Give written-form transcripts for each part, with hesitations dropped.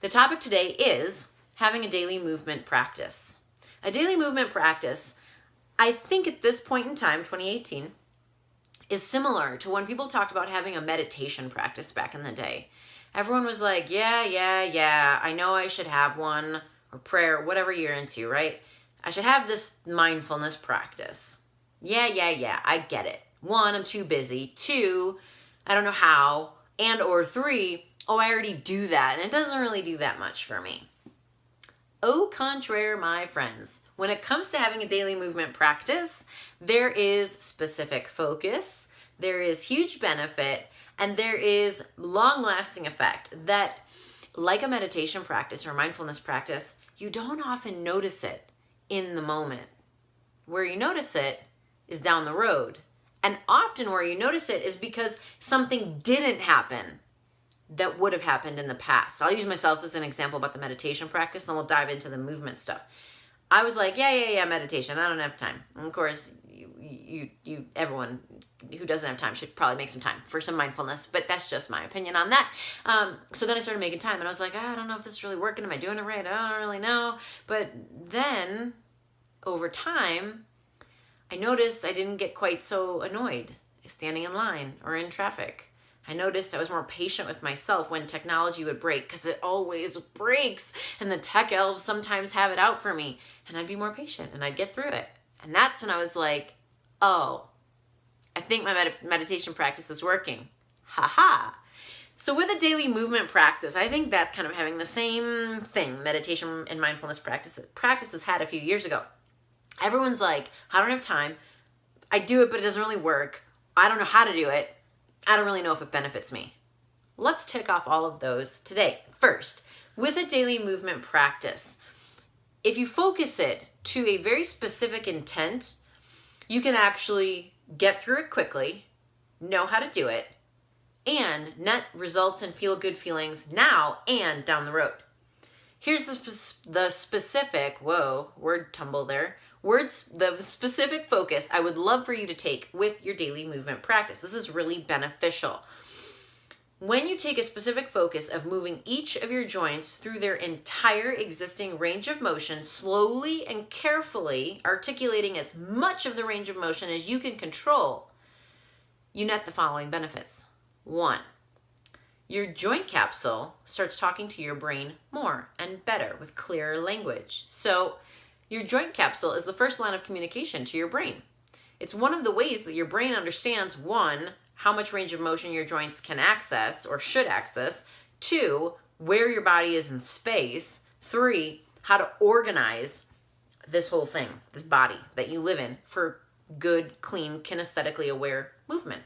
The topic today is having a daily movement practice. A daily movement practice, I think at this point in time, 2018, is similar to when people talked about having a meditation practice back in the day. Everyone was like, yeah, I know I should have one, or prayer, whatever you're into, right? I should have this mindfulness practice. Yeah, I get it. 1, I'm too busy. 2, I don't know how. And or 3, oh, I already do that, and it doesn't really do that much for me. Au contraire, my friends. When it comes to having a daily movement practice, there is specific focus, there is huge benefit, and there is long-lasting effect that, like a meditation practice or mindfulness practice, you don't often notice it in the moment. Where you notice it is down the road. And often where you notice it is because something didn't happen that would have happened in the past. I'll use myself as an example about the meditation practice, and we'll dive into the movement stuff. I was like, yeah, meditation. I don't have time. And of course, everyone who doesn't have time should probably make some time for some mindfulness, but that's just my opinion on that. So then I started making time, and I was like, I don't know if this is really working. Am I doing it right? I don't really know. But then over time, I noticed I didn't get quite so annoyed standing in line or in traffic. I noticed I was more patient with myself when technology would break, because it always breaks, and the tech elves sometimes have it out for me, and I'd be more patient and I'd get through it. And that's when I was like, oh, I think my meditation practice is working. Ha. So with a daily movement practice, I think that's kind of having the same thing meditation and mindfulness practices had a few years ago. Everyone's like, I don't have time. I do it, but it doesn't really work. I don't know how to do it. I don't really know if it benefits me. Let's tick off all of those today. First, with a daily movement practice, if you focus it to a very specific intent, you can actually get through it quickly, know how to do it, and net results and feel good feelings now and down the road. Here's the specific, word tumble there, the specific focus I would love for you to take with your daily movement practice. This is really beneficial. When you take a specific focus of moving each of your joints through their entire existing range of motion, slowly and carefully articulating as much of the range of motion as you can control, you net the following benefits. 1, your joint capsule starts talking to your brain more and better with clearer language. So your joint capsule is the first line of communication to your brain. It's one of the ways that your brain understands, 1, how much range of motion your joints can access or should access, 2, where your body is in space, 3, how to organize this whole thing, this body that you live in for good, clean, kinesthetically aware movement.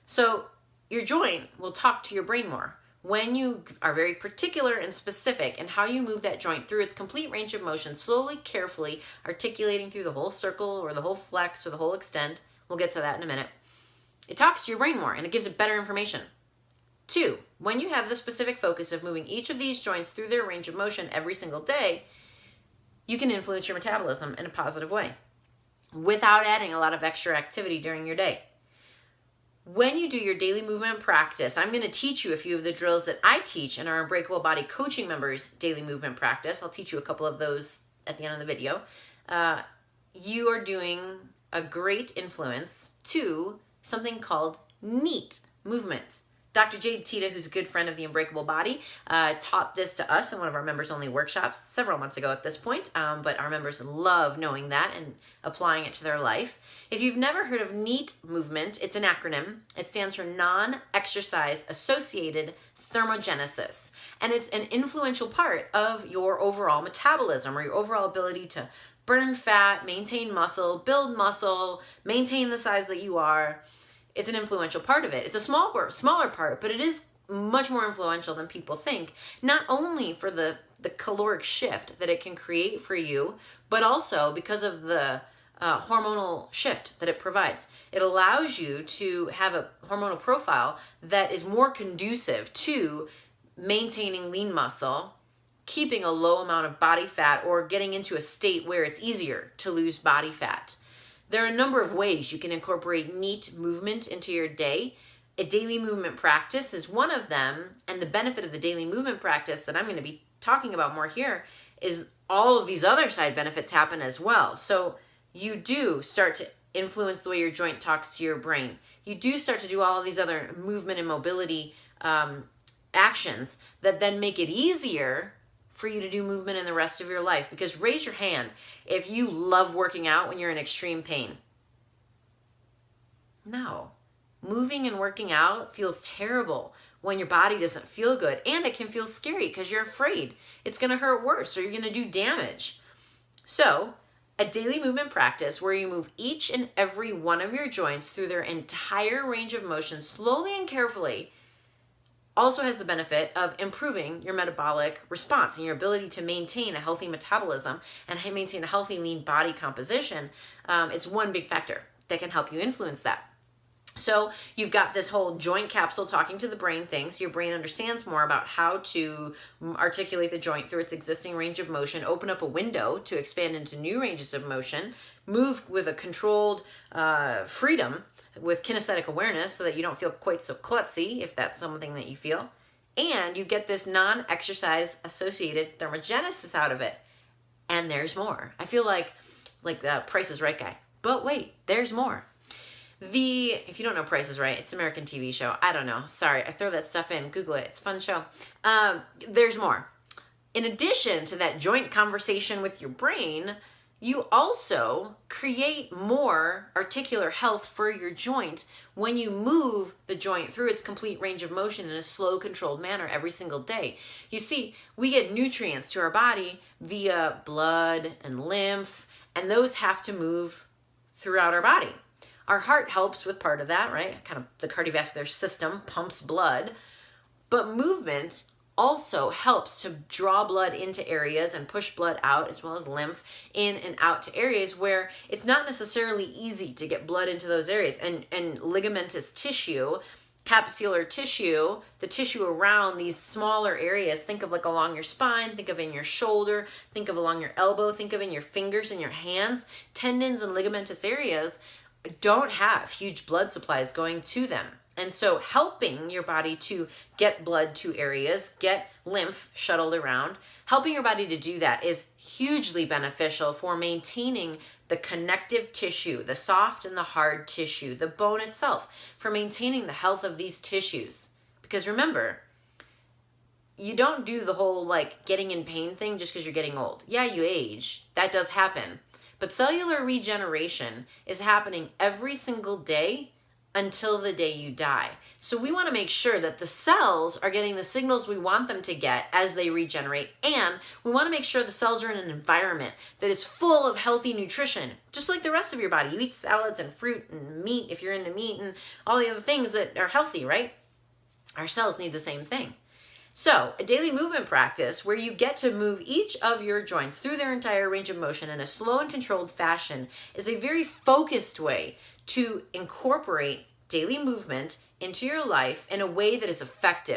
So your joint will talk to your brain more when you are very particular and specific in how you move that joint through its complete range of motion, slowly, carefully, articulating through the whole circle or the whole flex or the whole extend. We'll get to that in a minute. It talks to your brain more and it gives it better information. 2, when you have the specific focus of moving each of these joints through their range of motion every single day, you can influence your metabolism in a positive way without adding a lot of extra activity during your day. When you do your daily movement practice, I'm going to teach you a few of the drills that I teach in our Unbreakable Body Coaching members' daily movement practice. I'll teach you a couple of those at the end of the video. You are doing a great influence to something called NEAT movement. Dr. Jade Teta, who's a good friend of the Unbreakable Body, taught this to us in one of our members-only workshops several months ago at this point, but our members love knowing that and applying it to their life. If you've never heard of NEAT movement, it's an acronym. It stands for Non-Exercise Associated Thermogenesis, and it's an influential part of your overall metabolism or your overall ability to burn fat, maintain muscle, build muscle, maintain the size that you are. It's an influential part of it. It's a smaller part, but it is much more influential than people think, not only for the caloric shift that it can create for you, but also because of the hormonal shift that it provides. It allows you to have a hormonal profile that is more conducive to maintaining lean muscle, keeping a low amount of body fat, or getting into a state where it's easier to lose body fat. There are a number of ways you can incorporate NEAT movement into your day. a daily movement practice is one of them. And the benefit of the daily movement practice that I'm going to be talking about more here is all of these other side benefits happen as well. So you do start to influence the way your joint talks to your brain. You do start to do all of these other movement and mobility actions that then make it easier for you to do movement in the rest of your life. Because raise your hand if you love working out when you're in extreme pain. No. Moving and working out feels terrible when your body doesn't feel good. And it can feel scary because you're afraid it's going to hurt worse or you're going to do damage. So, a daily movement practice where you move each and every one of your joints through their entire range of motion slowly and carefully also has the benefit of improving your metabolic response and your ability to maintain a healthy metabolism and maintain a healthy lean body composition. It's one big factor that can help you influence that. So you've got this whole joint capsule talking to the brain thing, so your brain understands more about how to articulate the joint through its existing range of motion, open up a window to expand into new ranges of motion, move with a controlled freedom with kinesthetic awareness so that you don't feel quite so klutzy if that's something that you feel. And you get this non-exercise associated thermogenesis out of it. And there's more. I feel like the Price is Right guy. But wait, there's more. If you don't know Price is Right, it's an American TV show. I don't know. Sorry, I throw that stuff in. Google it. It's a fun show. There's more. In addition to that joint conversation with your brain, you also create more articular health for your joint when you move the joint through its complete range of motion in a slow, controlled manner every single day. You see, we get nutrients to our body via blood and lymph, and those have to move throughout our body. Our heart helps with part of that, right? Kind of the cardiovascular system pumps blood, but movement also helps to draw blood into areas and push blood out, as well as lymph in and out to areas where it's not necessarily easy to get blood into those areas. And ligamentous tissue, capsular tissue, the tissue around these smaller areas, think of like along your spine, think of in your shoulder, think of along your elbow, think of in your fingers and your hands, tendons and ligamentous areas don't have huge blood supplies going to them. And so helping your body to get blood to areas, get lymph shuttled around, helping your body to do that is hugely beneficial for maintaining the connective tissue, the soft and the hard tissue, the bone itself, for maintaining the health of these tissues. Because remember, you don't do the whole getting in pain thing just because you're getting old. Yeah, you age. That does happen. But cellular regeneration is happening every single day until the day you die. So we want to make sure that the cells are getting the signals we want them to get as they regenerate, and we want to make sure the cells are in an environment that is full of healthy nutrition, just like the rest of your body. You eat salads and fruit and meat if you're into meat and all the other things that are healthy, right? Our cells need the same thing. So, a daily movement practice where you get to move each of your joints through their entire range of motion in a slow and controlled fashion is a very focused way to incorporate daily movement into your life in a way that is effective.